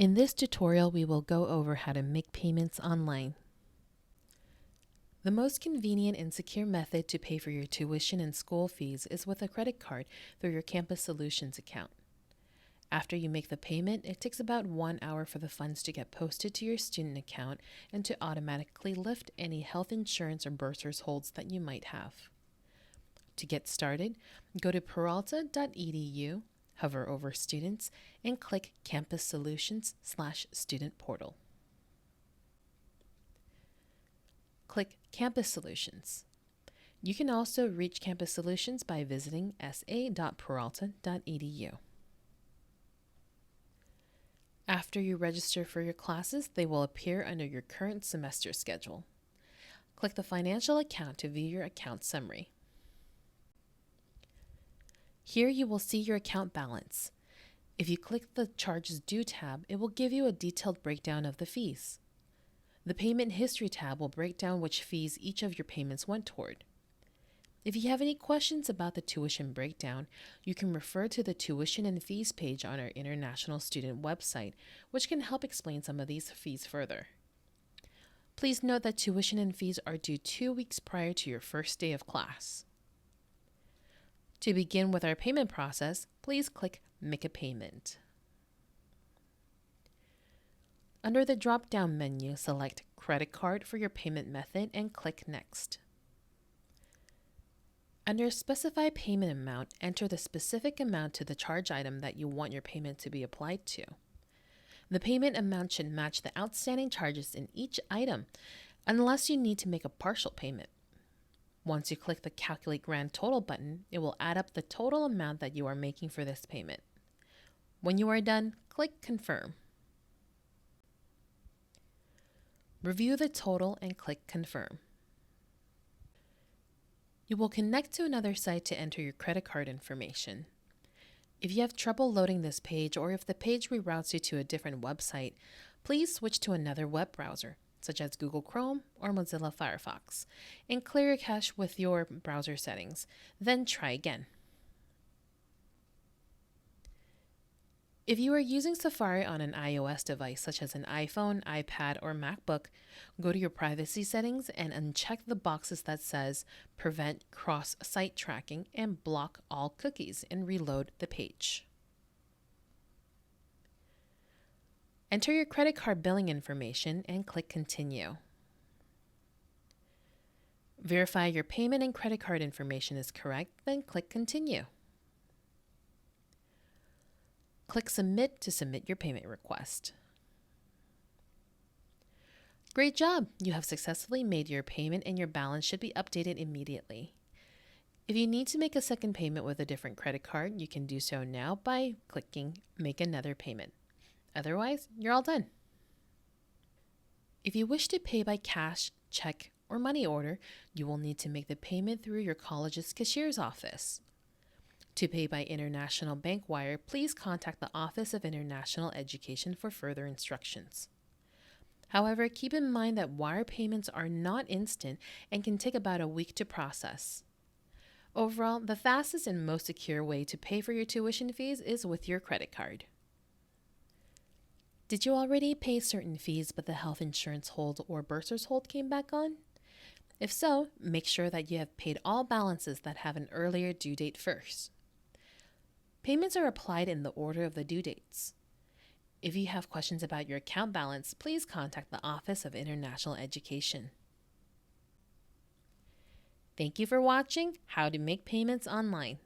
In this tutorial, we will go over how to make payments online. The most convenient and secure method to pay for your tuition and school fees is with a credit card through your Campus Solutions account. After you make the payment, it takes about 1 hour for the funds to get posted to your student account and to automatically lift any health insurance or bursars holds that you might have. To get started, go to peralta.edu, hover over Students, and click Campus Solutions/Student Portal. Click Campus Solutions. You can also reach Campus Solutions by visiting sa.peralta.edu. After you register for your classes, they will appear under your current semester schedule. Click the Financial account to view your account summary. Here you will see your account balance. If you click the Charges Due tab, it will give you a detailed breakdown of the fees. The Payment History tab will break down which fees each of your payments went toward. If you have any questions about the tuition breakdown, you can refer to the Tuition and Fees page on our International Student website, which can help explain some of these fees further. Please note that tuition and fees are due 2 weeks prior to your first day of class. To begin with our payment process, please click Make a Payment. Under the drop-down menu, select Credit Card for your payment method and click Next. Under Specify Payment Amount, enter the specific amount to the charge item that you want your payment to be applied to. The payment amount should match the outstanding charges in each item, unless you need to make a partial payment. Once you click the Calculate Grand Total button, it will add up the total amount that you are making for this payment. When you are done, click Confirm. Review the total and click Confirm. You will connect to another site to enter your credit card information. If you have trouble loading this page or if the page reroutes you to a different website, please switch to another web browser, such as Google Chrome or Mozilla Firefox, and clear your cache with your browser settings. Then try again. If you are using Safari on an iOS device such as an iPhone, iPad, or MacBook, go to your privacy settings and uncheck the boxes that says Prevent Cross-Site Tracking and block all cookies and reload the page. Enter your credit card billing information and click Continue. Verify your payment and credit card information is correct, then click Continue. Click Submit to submit your payment request. Great job! You have successfully made your payment and your balance should be updated immediately. If you need to make a second payment with a different credit card, you can do so now by clicking Make Another Payment. Otherwise, you're all done. If you wish to pay by cash, check, or money order, you will need to make the payment through your college's cashier's office. To pay by international bank wire, please contact the Office of International Education for further instructions. However, keep in mind that wire payments are not instant and can take about a week to process. Overall, the fastest and most secure way to pay for your tuition fees is with your credit card. Did you already pay certain fees but the health insurance hold or bursars hold came back on? If so, make sure that you have paid all balances that have an earlier due date first. Payments are applied in the order of the due dates. If you have questions about your account balance, please contact the Office of International Education. Thank you for watching How to Make Payments Online.